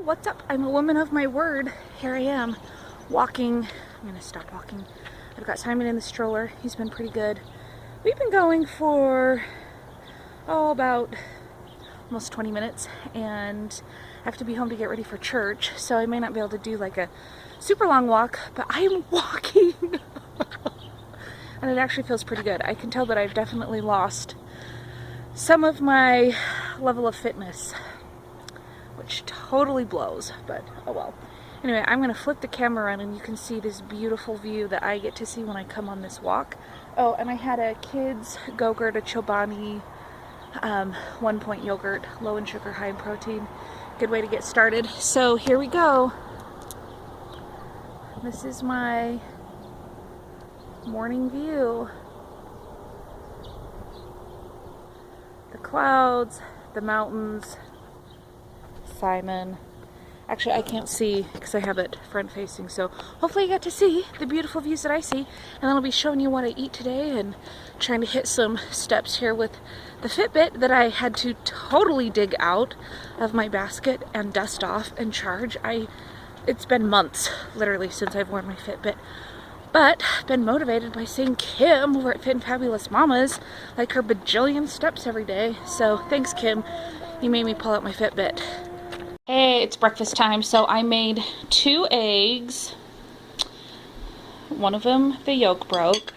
what's up? I'm a woman of my word. Here I am, walking. I'm gonna stop walking. I've got Simon in the stroller. He's been pretty good. We've been going for, about almost 20 minutes, and I have to be home to get ready for church, so I may not be able to do like a super long walk, but I am walking. And it actually feels pretty good. I can tell that I've definitely lost some of my level of fitness, which totally blows, but oh well. Anyway, I'm gonna flip the camera around and you can see this beautiful view that I get to see when I come on this walk. Oh, and I had a kids Go-Gurt, a Chobani 1 point yogurt, low in sugar, high in protein. Good way to get started. So here we go. This is my morning view. The clouds, the mountains, Simon. Actually, I can't see because I have it front facing, so hopefully you get to see the beautiful views that I see, and then I'll be showing you what I eat today and trying to hit some steps here with the Fitbit that I had to totally dig out of my basket and dust off and charge. It's been months, literally, since I've worn my Fitbit, but been motivated by seeing Kim over at Fit and Fabulous Mamas, like her bajillion steps every day. So thanks, Kim. You made me pull out my Fitbit. Hey, it's breakfast time. So I made 2 eggs. One of them, the yolk broke,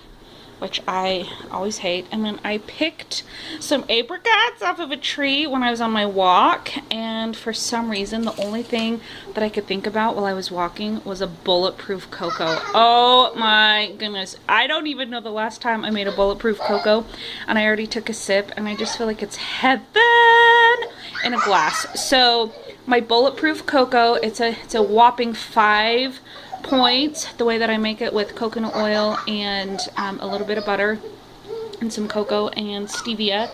which I always hate. And then I picked some apricots off of a tree when I was on my walk. And for some reason, the only thing that I could think about while I was walking was a bulletproof cocoa. Oh my goodness. I don't even know the last time I made a bulletproof cocoa. And I already took a sip and I just feel like it's heaven in a glass. So my bulletproof cocoa, it's a whopping 5 points, the way that I make it, with coconut oil and a little bit of butter and some cocoa and stevia.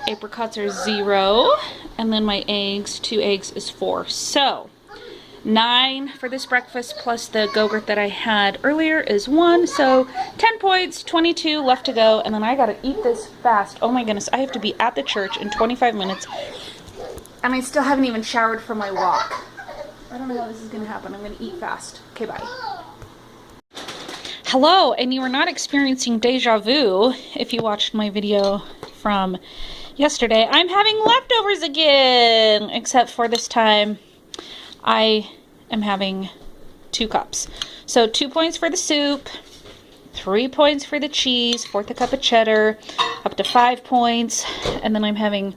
Apricots are 0, and then my eggs, 2 eggs is 4. So 9 for this breakfast, plus the Go-Gurt that I had earlier is 1, so 10 points, 22 left to go, and then I gotta eat this fast. Oh my goodness, I have to be at the church in 25 minutes, and I still haven't even showered for my walk. I don't know how this is gonna happen. I'm gonna eat fast. Okay, bye. Hello, and you are not experiencing deja vu if you watched my video from yesterday. I'm having leftovers again, except for this time I am having 2 cups. So 2 points for the soup, 3 points for the cheese, 1/4 cup of cheddar, up to 5 points, and then I'm having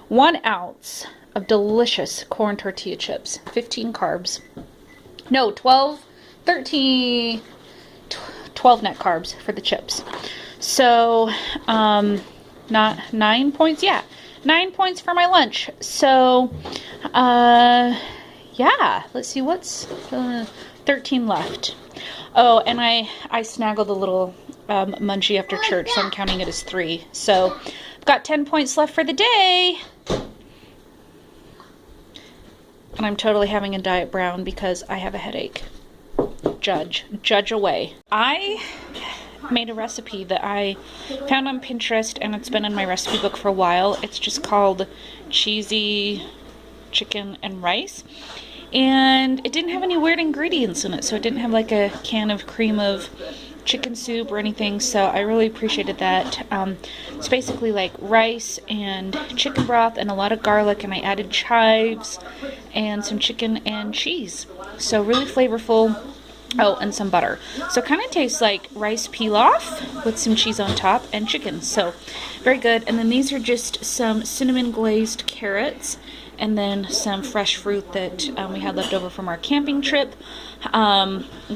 1 ounce of delicious corn tortilla chips. 15 carbs. No, 12 net carbs for the chips. So, not 9 points? Yeah, 9 points for my lunch. So, yeah, let's see, what's 13 left. Oh, and I snaggled a little munchie after church, so I'm counting it as 3. So, I've got 10 points left for the day. And I'm totally having a diet brown because I have a headache. Judge away. I made a recipe that I found on Pinterest, and it's been in my recipe book for a while. It's just called cheesy chicken and rice. And it didn't have any weird ingredients in it, so it didn't have like a can of cream of chicken soup or anything, so I really appreciated that. It's basically like rice and chicken broth and a lot of garlic, and I added chives and some chicken and cheese. So really flavorful. Oh, and some butter. So it kind of tastes like rice pilaf with some cheese on top and chicken. So very good. And then these are just some cinnamon glazed carrots, and then some fresh fruit that we had left over from our camping trip,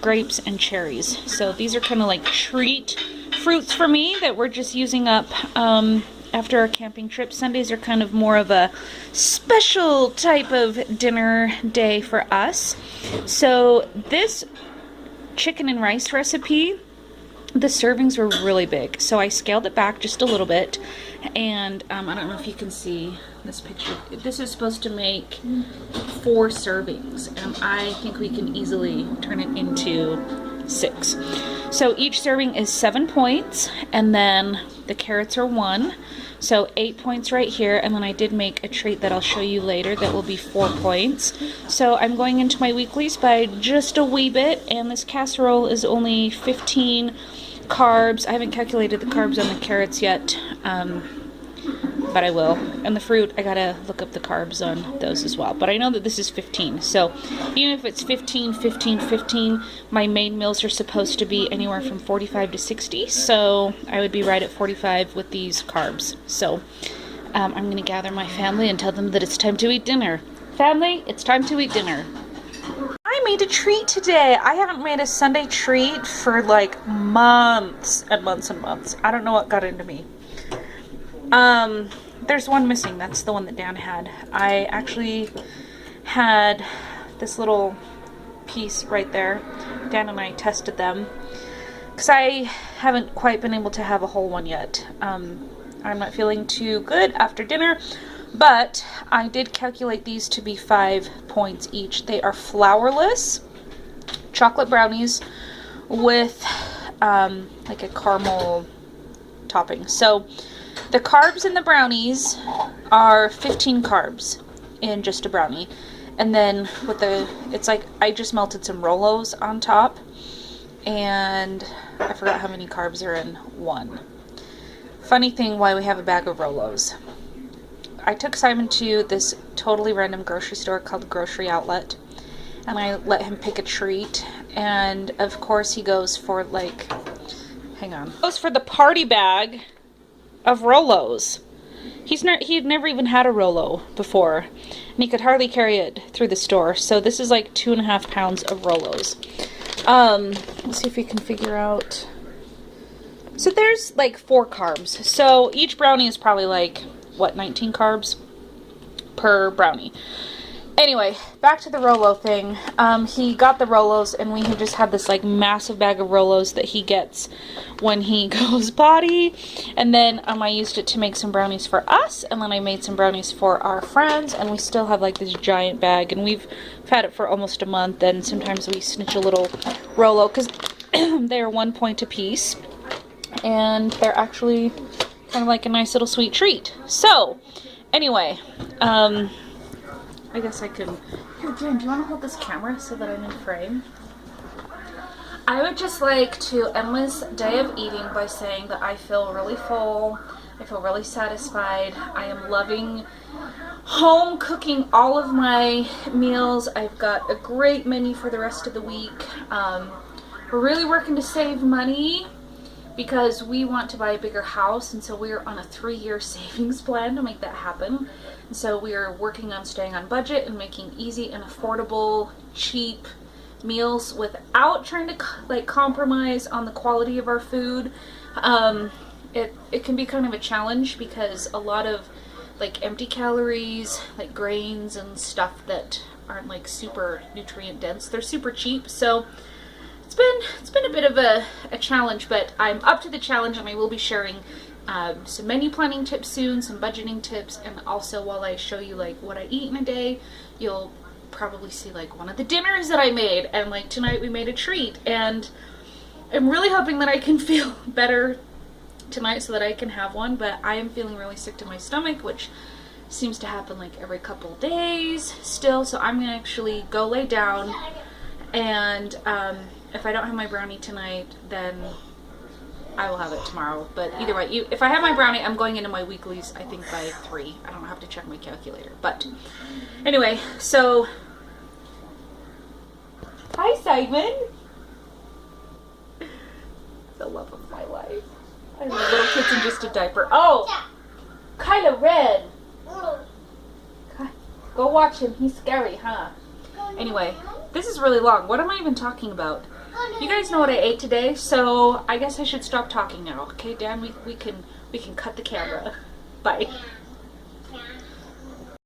grapes and cherries. So these are kind of like treat fruits for me that we're just using up after our camping trip. Sundays are kind of more of a special type of dinner day for us. So this chicken and rice recipe, the servings were really big, so I scaled it back just a little bit, and I don't know if you can see this picture. This is supposed to make 4 servings, and I think we can easily turn it into 6. So each serving is 7 points, and then The carrots are 1, so 8 points right here, and then I did make a treat that I'll show you later that will be 4 points. So I'm going into my weeklies by just a wee bit, and this casserole is only 15 carbs. I haven't calculated the carbs on the carrots yet, but I will. And the fruit, I gotta look up the carbs on those as well. But I know that this is 15. So even if it's 15, 15, 15, my main meals are supposed to be anywhere from 45 to 60. So I would be right at 45 with these carbs. So I'm gonna gather my family and tell them that it's time to eat dinner. Family, it's time to eat dinner. I made a treat today. I haven't made a Sunday treat for like months and months and months. I don't know what got into me. There's one missing. That's the one that Dan had. I actually had this little piece right there. Dan and I tested them because I haven't quite been able to have a whole one yet. I'm not feeling too good after dinner, but I did calculate these to be 5 points each. They are flourless chocolate brownies with like a caramel topping. So the carbs in the brownies are 15 carbs in just a brownie. And then with it's like I just melted some Rolos on top, and I forgot how many carbs are in one. Funny thing why we have a bag of Rolos. I took Simon to this totally random grocery store called Grocery Outlet, and I let him pick a treat, and of course he goes for like, hang on, goes for the party bag of Rolos. He had never even had a Rolo before, and he could hardly carry it through the store. So this is like 2.5 pounds of Rolos. Let's see if we can figure out. So there's like 4 carbs. So each brownie is probably like, what, 19 carbs per brownie. Anyway, back to the Rolo thing. He got the Rolos, and we have just had this like massive bag of Rolos that he gets when he goes potty. And then I used it to make some brownies for us, and then I made some brownies for our friends, and we still have like this giant bag, and we've had it for almost a month. And sometimes we snitch a little Rolo because they're 1 point a piece, and they're actually kind of like a nice little sweet treat. So anyway, I guess I can. Here, Jen, do you want to hold this camera so that I'm in frame? I would just like to end this day of eating by saying that I feel really full. I feel really satisfied. I am loving home cooking all of my meals. I've got a great menu for the rest of the week. We're really working to save money because we want to buy a bigger house, and so we're on a 3-year savings plan to make that happen. And so we are working on staying on budget and making easy and affordable, cheap meals without trying to like compromise on the quality of our food. It can be kind of a challenge because a lot of like empty calories, like grains and stuff that aren't like super nutrient dense, they're super cheap. So it's been a bit of a challenge, but I'm up to the challenge, and I will be sharing some menu planning tips soon, some budgeting tips, and also while I show you like what I eat in a day, you'll probably see like one of the dinners that I made, and like tonight we made a treat, and I'm really hoping that I can feel better tonight so that I can have one. But I am feeling really sick to my stomach, which seems to happen like every couple days still, so I'm gonna actually go lay down, and if I don't have my brownie tonight, then I will have it tomorrow. But either way, if I have my brownie, I'm going into my weeklies, I think by 3. I don't have to check my calculator. But anyway, so hi, Simon. The love of my life. I have little kids in just a diaper. Oh, Kylo Ren. Go watch him. He's scary, huh? Anyway, this is really long. What am I even talking about? You guys know what I ate today, so I guess I should stop talking now. Okay, Dan, we can cut the camera. Bye.